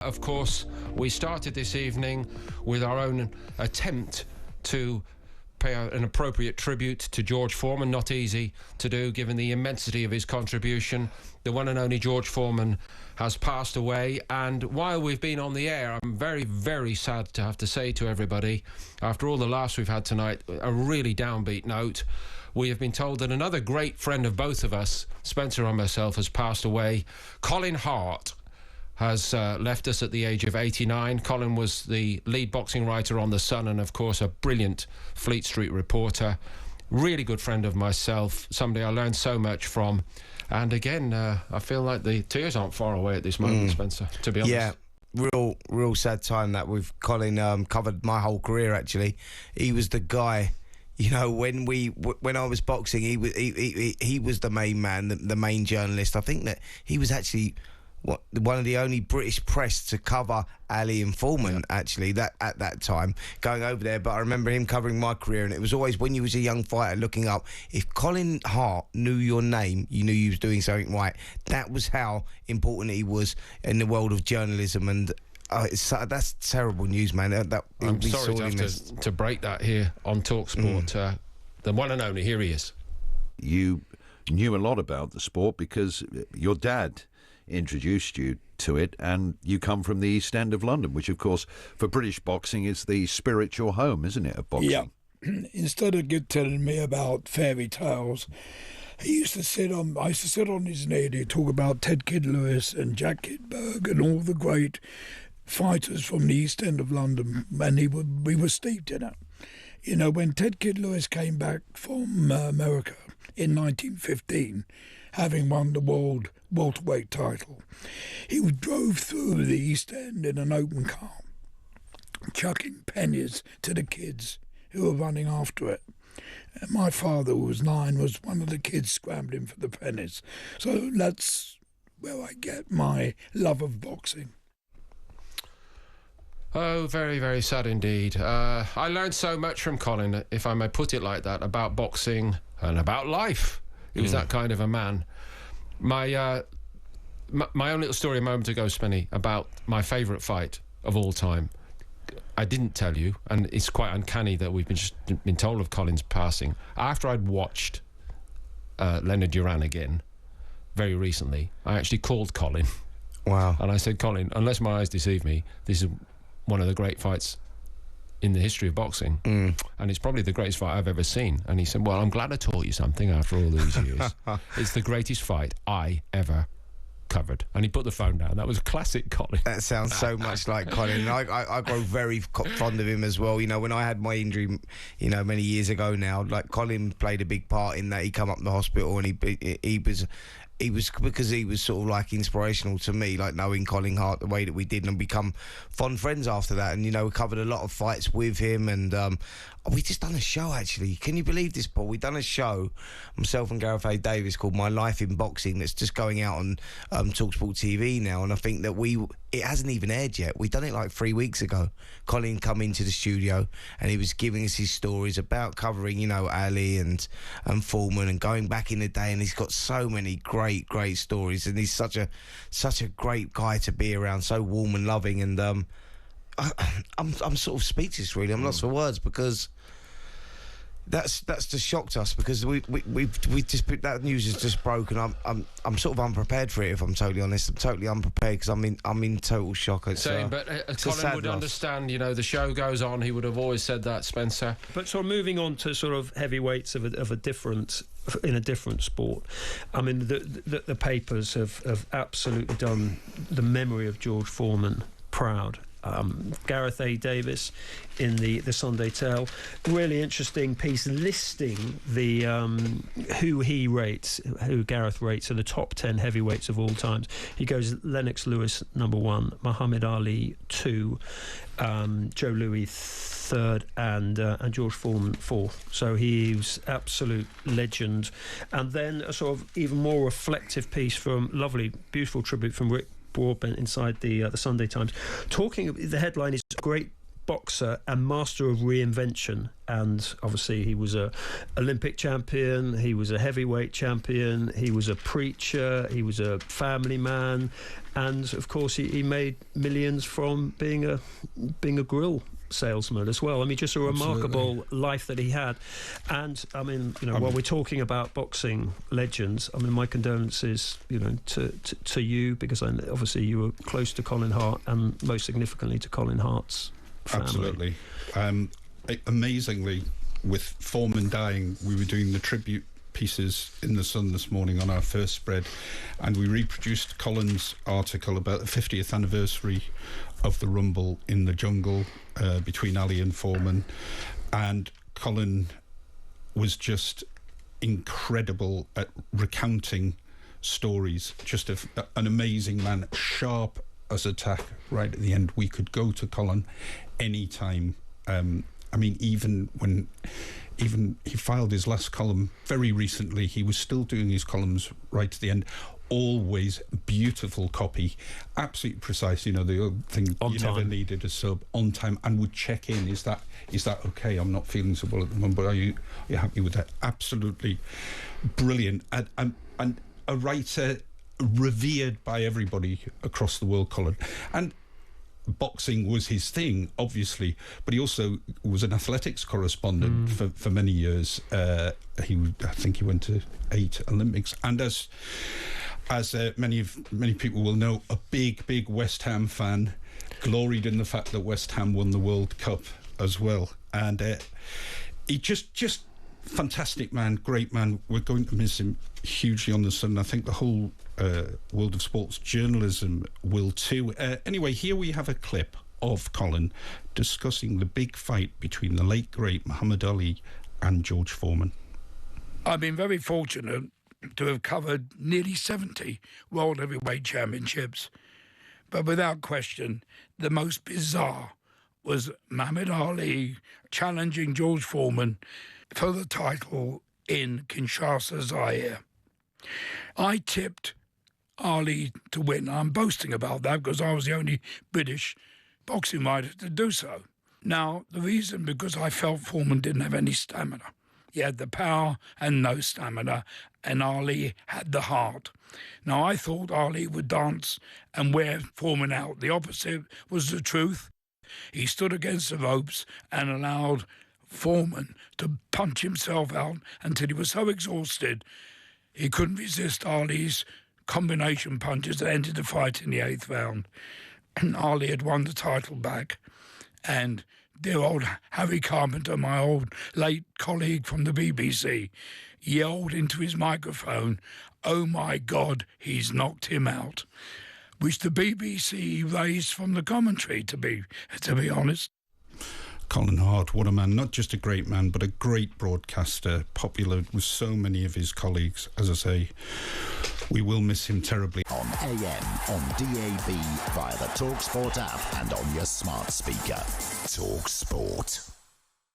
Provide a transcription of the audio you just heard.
Of course, we started this evening with our own attempt to pay an appropriate tribute to George Foreman. Not easy to do, given the immensity of his contribution. The one and only George Foreman has passed away, and while we've been on the air, I'm very, very sad to have to say to everybody, after all the laughs we've had tonight, a really downbeat note. We have been told that another great friend of both of us, Spencer and myself, has passed away. Colin Hart has left us at the age of 89. Colin was the lead boxing writer on The Sun and, of course, a brilliant Fleet Street reporter. Really good friend of myself, somebody I learned so much from. And again, I feel like the tears aren't far away at this moment, Spencer, to be honest. Yeah, real sad time that with Colin. Covered my whole career, actually. He was the guy. You know, when I was boxing, he was the main man, the main journalist. I think that he was actually one of the only British press to cover Ali and Foreman, actually, that at that time, going over there. But I remember him covering my career, and it was always, when you was a young fighter looking up, if Colin Hart knew your name, you knew you was doing something right. That was how important he was in the world of journalism, and that's terrible news, man. I'm sorry to have to break that here on talkSPORT. The one and only, here he is. You knew a lot about the sport because your dad introduced you to it, and you come from the East End of London, which, of course, for British boxing is the spiritual home, isn't it, of boxing? Yeah. Instead of telling me about fairy tales, I used to sit on his knee and he'd talk about Ted Kid Lewis and Jack Kidberg and all the great fighters from the East End of London, and we were steeped in it. You know, when Ted Kid Lewis came back from America in 1915, having won the world welterweight title, he drove through the East End in an open car, chucking pennies to the kids who were running after it. And my father, who was 9, was one of the kids scrambling for the pennies. So that's where I get my love of boxing. Oh, very, very sad indeed. I learned so much from Colin, if I may put it like that, about boxing and about life. He was that kind of a man. My own little story a moment ago, Spenny, about my favourite fight of all time. I didn't tell you, and it's quite uncanny that we've been told of Colin's passing. After I'd watched Leonard Duran again very recently, I actually called Colin. Wow. And I said, Colin, unless my eyes deceive me, this is one of the great fights in the history of boxing, and it's probably the greatest fight I've ever seen. And he said, well, I'm glad I taught you something after all these years. It's the greatest fight I ever covered. And he put the phone down. That was classic Colin. That sounds so much like Colin. I grew very fond of him as well. You know, when I had my injury, you know, many years ago now, like, Colin played a big part in that. He come up to the hospital, and he was because he was sort of like inspirational to me, like knowing Colin Hart the way that we did, and become fond friends after that. And, you know, we covered a lot of fights with him, and we just done a show, actually. Can you believe this, Paul? We done a show, myself and Gareth A. Davis, called My Life in Boxing, that's just going out on talkSPORT TV now. And I think that it hasn't even aired yet. We done it like 3 weeks ago. Colin come into the studio, and he was giving us his stories about covering, you know, Ali and Foreman, and going back in the day. And he's got so many great stories, and he's such a great guy to be around, so warm and loving. And I'm sort of speechless, really. I'm lost for words, because that's just shocked us, because we just that news has just broken. I'm sort of unprepared for it, if I'm totally honest. I'm totally unprepared, because I'm in total shock. Same, but Colin would understand. You know, the show goes on. He would have always said that, Spencer. But sort of moving on to sort of heavyweights in a different sport. I mean, the papers have absolutely done the memory of George Foreman proud. Gareth A. Davis in the Sunday Tale, really interesting piece listing the who Gareth rates are the top 10 heavyweights of all times. He goes Lennox Lewis number 1, Muhammad Ali 2, Joe Louis 3rd, and George Foreman 4th. So he's absolute legend. And then a sort of even more reflective piece from lovely, beautiful tribute from Rick Broadbent inside the Sunday Times, talking. The headline is "Great boxer and master of reinvention. And obviously he was a Olympic champion, he was a heavyweight champion, he was a preacher, he was a family man, and of course he made millions from being a grill salesman as well. I mean, just a remarkable life that he had. And I mean, while we're talking about boxing legends, I mean, my condolences, to you, because obviously you were close to Colin Hart, and most significantly to Colin Hart's family. Absolutely. Amazingly, with Foreman dying, we were doing the tribute pieces in the Sun this morning on our first spread, and we reproduced Colin's article about the 50th anniversary of the Rumble in the Jungle between Ali and Foreman, and Colin was just incredible at recounting stories, just an amazing man, sharp as a tack right at the end. We could go to Colin anytime. I mean, even he filed his last column very recently, he was still doing his columns right to the end. Always beautiful copy, absolutely precise. The old thing, on you time. Never needed a sub, on time, and would check in. Is that okay? I'm not feeling so well at the moment, but are you happy with that? Absolutely brilliant, and a writer revered by everybody across the world, Colin. And boxing was his thing, obviously, but he also was an athletics correspondent for many years. I think he went to 8 Olympics, and as many people will know, a big West Ham fan, gloried in the fact that West Ham won the World Cup as well. And he just fantastic man, great man. We're going to miss him hugely on the Sun. I think the whole world of sports journalism will too. Anyway, here we have a clip of Colin discussing the big fight between the late great Muhammad Ali and George Foreman. I've been very fortunate to have covered nearly 70 World Heavyweight Championships, but without question, the most bizarre was Muhammad Ali challenging George Foreman for the title in Kinshasa, Zaire. I tipped Ali to win. I'm boasting about that because I was the only British boxing writer to do so. Now, the reason, because I felt Foreman didn't have any stamina. He had the power and no stamina, and Ali had the heart. Now, I thought Ali would dance and wear Foreman out. The opposite was the truth. He stood against the ropes and allowed Foreman to punch himself out until he was so exhausted he couldn't resist Ali's combination punches that ended the fight in the 8th round. And Ali had won the title back. And dear old Harry Carpenter, my old late colleague from the BBC, yelled into his microphone, "Oh my God, he's knocked him out," which the BBC raised from the commentary, to be honest. Colin Hart, what a man, not just a great man, but a great broadcaster, popular with so many of his colleagues. As I say, we will miss him terribly. On AM, on DAB, via the talkSPORT app and on your smart speaker. talkSPORT.